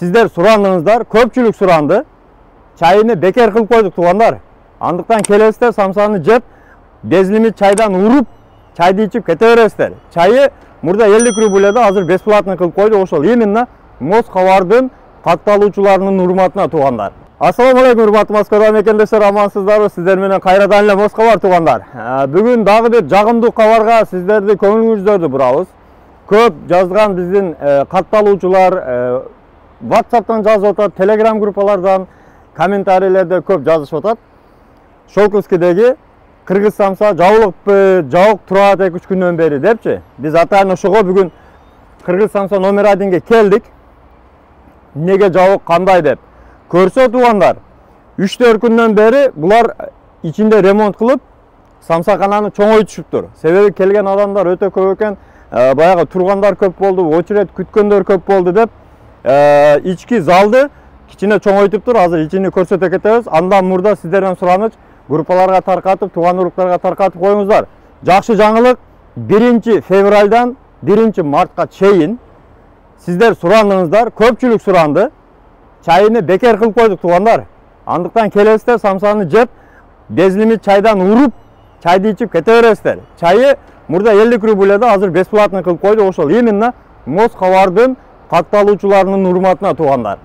Sizler surandыңыздар, көпчүлүк суранды. Чайыны бекер кылып койдук туугандар. Андыктан келесиздер самсаны жеп, безлимит чайдан уруп, чайды ичип кете бересиздер. Чайы мурда 50 рубльда азыр бесплатно кылып койдук. Ошол именно Москабардын катталуучуларынын урматына туугандар. Ассаламу алейкум, урматтуу Москва мекендештер, амансыздарбы? Сиздер менен кайрадан эле Москабар туугандар. Бүгүн дагы бир жагымдуу кабарга сиздерди көңүлүңүздөрдү бурабыз. Көп жазган биздин катталуучулар WhatsApp'tan жазып атат, Telegram группалардан, комментарийлерде көп жазышып атат. Шолковскийдеги кыргыз самса жабылыппы, жабык турат 2-3 күндөн бери депчи. Биз атайын ошого бүгүн кыргыз самса номер 1-ге келдик. Неге жабык, кандай деп. Көрсө туугандар, 3-4 күндөн бери булар ичинде ремонт кылып, самсакананы чоңойтушуптур. Себеби келген адамдар өтө көп экен, баягы тургандар көп болду, очерет күткөндөр көп болду деп, ички залды кичине чоңойтуптур. Азыр ичини көрсөтө кетебиз. Андан мурда сиздерден сураныч, группаларга таркатып, тууган уруктарга таркатып коюңуздар. Жакшы жаңылык, 1 февралдан 1 мартка чейин сиздер сурандыңыздар, көпчүлүк суранды. Чайыны бекер кылып койдук туугандар. Андыктан келесиздер, самсаны жеп, безлимит чайдан уруп, чайды ичип кете бересиздер. Чайы мурда 50 рубльда азыр бесплатно кылып койдук. Ошол именно Москабардын катталуучуларынын урматына туугандар.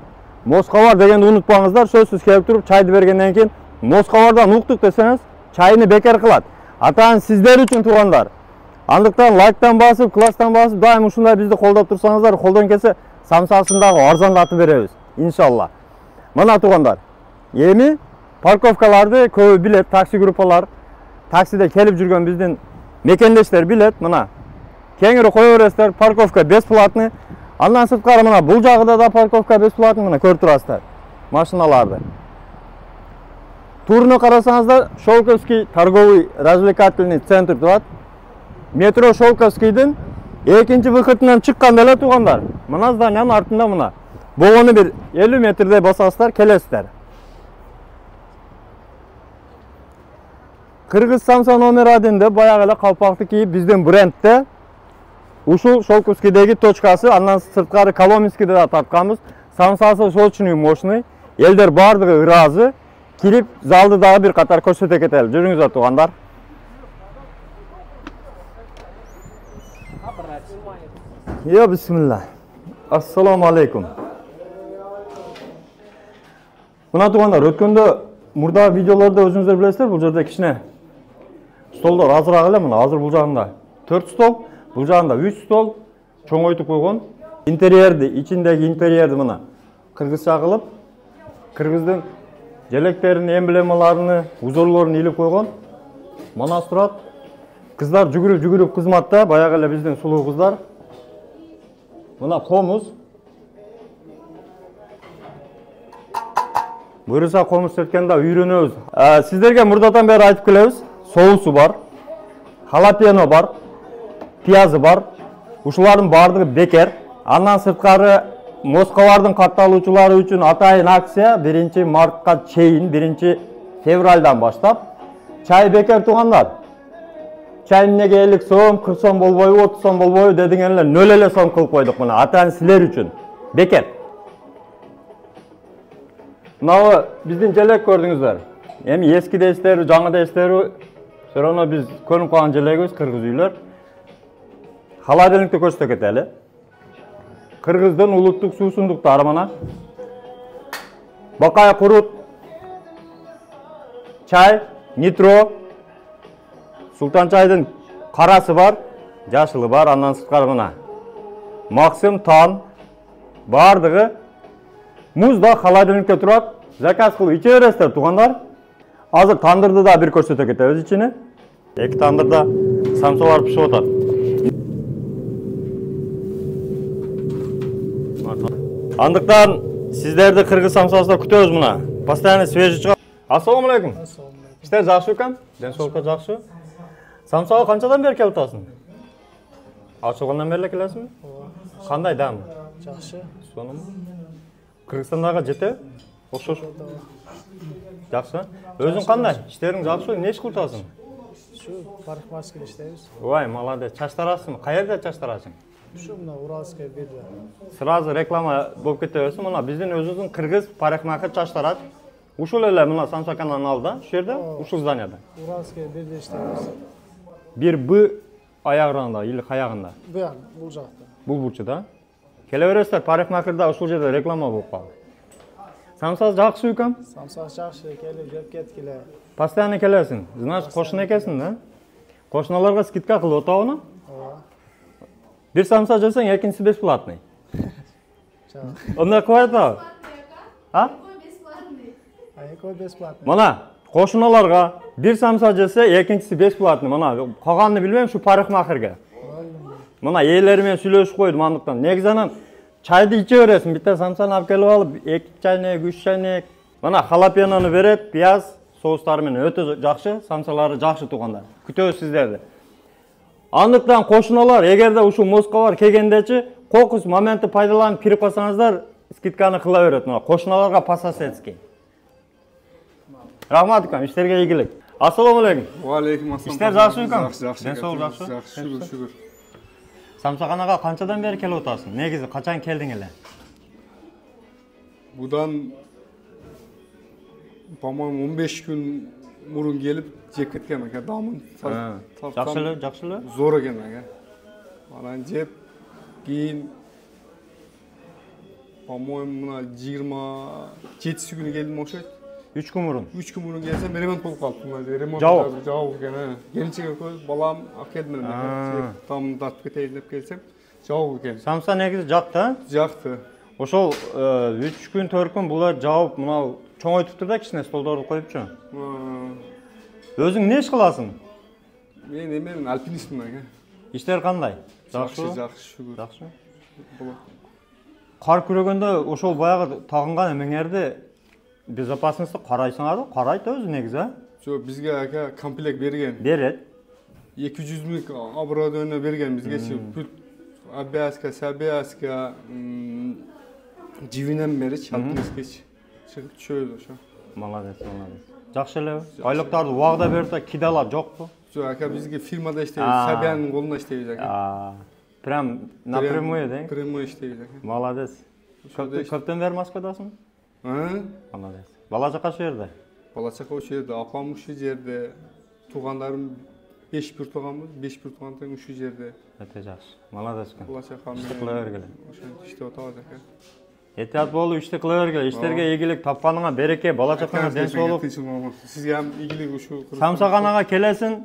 Москабар дегенди унутпаңыздар, сөзсүз келип туруп чайды бергенден кийин Москабардан уктук десеңиз, чайыны бекер кылат. Атайын сиздер үчүн туугандар. Андыктан лайктан басып, класстан басып, дайым ушундай бизди колдоп турсаңыздар, колдон келсе самсасын дагы арзандатып беребиз, иншалла. Мына туугандар, эми парковкаларды көбү билет, такси группалар, таксиде келип жүргөн биздин мекендештер билет. Мына кеңири кое бересиздер, парковка бесплатный. Андан сырткары мына бул жагыда да парковка бесплатный, мына көрүп турасыздар машиналарды. Турну карасаңыздар, Шолковский торговый развлекательный центр турат. Метро Шолковскийдин 2-чи выходунан чыкканда эле туугандар. Мына зданиянын артында мына. Болгону бир 50 метрдей басасыздар, келесиздер. Кыргыз самса номер 1-де баягы эле калпакты кийип биздин брендте ушул Шолковскийдеги точкасы, андан сырткары Коломенскийде да тартканбыз. Самсасы сочный, мощный. Элдер бардыгы ыраазы. Кирип залды дагы бир катар көрсөтө кетели. Жүрүңүздөр туугандар. Я бисмилlah. Ассаламу алейкум. Мына туугандар, өткөндө мурда видеолордо өзүңүздөр билесиздер, бул жерде кичине столдор азыраак эле, мына азыр бул жагында 4 стол, бул жагында 3 стол чоңойтуп койгон. Интерьерди, ичиндеги интерьерди мына кыргызча кылып, кыргыздын желектерин, эмблемаларын, узорлорун илип койгон. Манас турат. Кыздар жүгүрүп кызматта, баягы эле биздин сулуу кыздар. Мына комуз. Буюрса комуз сеткенде үйрөнөбүз. Сиздерге мурдадан бери айтып келебиз. Соусу бар, халапено бар, пиязы бар. Ушулардын бардыгы бекер. Андан сырткары Москабардын катталуучулары үчүн атайын акция 1 мартка чейин, 1 февралдан баштап. Чай бекер туугандар. Чай эмнеге 50 сом, 40 сом болбойбу, 30 сом болбойбу дедиңерлер, 0 эле сом кылып койдук мына. Атайын силер үчүн бекер. Мына биздин желек көрдүңүздөр. Эми эски дейсиздерби, жаңы дейсиздерби? Все равно биз көрүнүп калган желегибиз кыргыз үйлөр. Холодильникти көрсөтө кетели. Кыргыздын улуттук суусундуктары мына. Бакай курут, чай, нитро, Султан чайдын карасы бар, жашылы бар, андан сырткары мына. Максим, тан, бардыгы. Муз да холодильникте турат. Заказ кылып иче бересиздер туугандар. Азыр тандырды да бир көрсөтө кетебиз ичини. 2 тандырда самсалар пишип атат. Андыктан сиздерди кыргыз самсасында күтөбүз мына. Постоянно свежий чыгат. Ассаламу алейкум. Иштер жакшы экен? Ден соолукка жакшы. Самсага канчадан бери келип атасың? Ачылгандан бери келесиңби? Кандай дам? Жакшы. Сонун. Кыргызстандагы жете? Окшош. Жакшы. Өзүң кандай? Иштериң жакшы, эмне иш кылып атасың? Şu parikmachiliqda ishlaymiz. Voy, молодец. Чач тарасыңбы? Qayerda чач тарасың? Şu mına Uralskaya biri. Sırası reklama болып kете берсін. Мына біздің өзіміздің қырғыз парикмахер чачтарат. Ушул эле мына Самса каналында, шу жерде, ушул зданияда. Uralskaya biri işlemiz. Bir B ayağında, или аяғында. Bu yan, bu жақта. Бұл бурчуда. Келе бересіздер, парикмахерда ушул жерде реклама болып қалды. Самсаз жақсы екен? Samsak жақсы келіп, жеп кеткіле. Постоянно келесің. Значит, қошын екенсің, да? Қошыналарға скидка қылып отауына. Bir samsa жесең, екіншісі бесплатный. Ондай қылып айтады. А? А якой бесплатный? Мына қошыналарға bir samsa жесе, екіншісі бесплатный. Мына қалғанын білмеймін, шу парикмахерге. Мына иелерімен сөйлесіп қойдым андықтан. Негізінен чайды içe бересің. Бітті самсаны алып келіп алып, 2 чайнек, 3 чайнек. Мына халапенаны береді, пияз, соустарымен өте жақсы, самсалары жақсы туғандар. Күтеміз сіздерді. Андықтан қошыналар, егерде ушу Москвалар келгендечи, қоқыс моменті пайдаланып кирип қалсаңыздар, скидканы қыла береді. Мына қошыналарға пассасецкий. Рахмат икам, іштерге игілік. Ассаламалейкум. Уалейкум ассалам. Иштер жақсы икам? Жақсы. Денсаулық жақсы? Жақсы, шүкір. Самсақанаға қаншадан бері келіп отырсың? Негізі қачан келдің еле? Бұдан, по-моему, 15 күн мұрын келіп, жеп кеткен екен, дамын. Жақшылы? Зор екен екен. Анан жеп, кейін, по-моему, мына 27 күні келдім оқшайды. 3 күн мұрын? 3 күн мұрын келсем, ремонт болып қалды. Жауып екен. Келіншеге көз, балам, әкелдім екен. Дамын тартып кетейін деп келсем, жауып екен. Самса негізі жақты? Жақты. Ошол 3 күн, 4 күн бұлар жауып, мынау чоңойтып тұр да кішіне столдарды қойып жүр. Өзің не іш қыласың? Мен альпинистмін екен. Иштер қандай? Жақсы, шүкір. Жақсы. Қар күрегенде ошол баяғы тағынған емеңерді безопасности қарайсыңады? Қарайды өзі негізі? Жоқ, бізге комплект берген. Береді. 200 миллик оборудование берген бізге. Обязка, собязка, живинен бері альпинистке шығып чөйді ошо. Молодец. Жақсы эле. Айлықтарды уағда берді, кидалар жоқ бұ? Жоқ, бізге фирмада іштейді, Сабияның қолында іштейді. Прям напрямую, дейін? Прямой іштейді. Молодец. Көптен бері Москвадасың? Молодец. Бала жаққа шу жерде? Бала жаққа шу жерде, апам шу жерде, туғандарым 5 бір туғанбыз, 5 бір туғандардың шу жерде. Өте жақсы. Молодец. Бала жаққа Ішті қыла бергелі. Іште отауыз әке. Етият болу, ішті қыла бергелі. Іштерге игілік, тапқаныңа береке, бала жаққаңа денс болып. Сізге әм игілік ұшу. Самсақанаға келесің,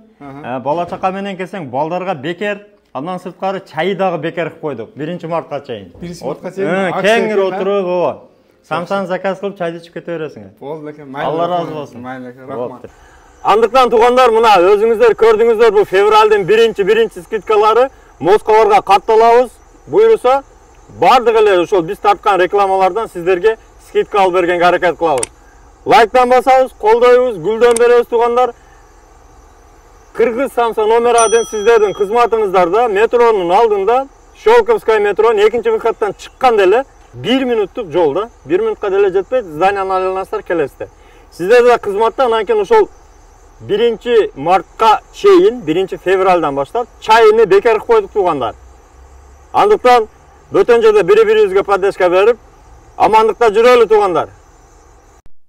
бала жаққа менен келсең, балдарға бекер, андан сыртқары чайдағы бекер қойдық. 1 мартқа чайын. 1 мартқа чайын? Кеңір отырып, о. Самсан заказ қылып чайды ішіп кете бересің. Болды, әке. Алла разы болсын. Рахмат. Андықтан туғандар, мына өзіңіздер көрдіңіздер, бұл февральдың бірінші скидкалары Москваларға қатталауыз. Бұйырса, бардық елер ошол біз тартқан рекламалардан сіздерге скидка алып бергенге әрекет қылауыз. Лайктан басауыз, қолдайыз, гүлден бересіз туғандар. Кыргыз Самса номер 1 сіздердің қызматыңыздарда метронun алдында Щелковская метроның 2-ші выходтан шыққан деле 1 минуттық жолда, 1 минутқа деле жетпейді, зданияны айланасыздар келесіздер. Сіздерде қызматта анан кейін ошол 1 мартқа чейин, 1 февральдан баштап чайыны бекер қойдық туғандар. Андықтан бөтен жерде бири-бирибизге поддержка берип, амандықта жүрөлү туғандар.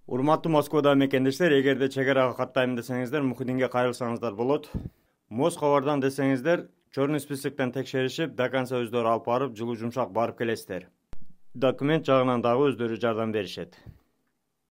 Урматтуу Москвада мекендештер, эгерде чек арага каттайм десеңиздер, мухидинге кайрылсаңыздар болот. Москвалардан десеңиздер, чорный списоктон текшеришип, до конца өздөрү алып барып, жылуу жумшак барып келесиздер. Документ жагынан дагы өздөрү жардам беришет.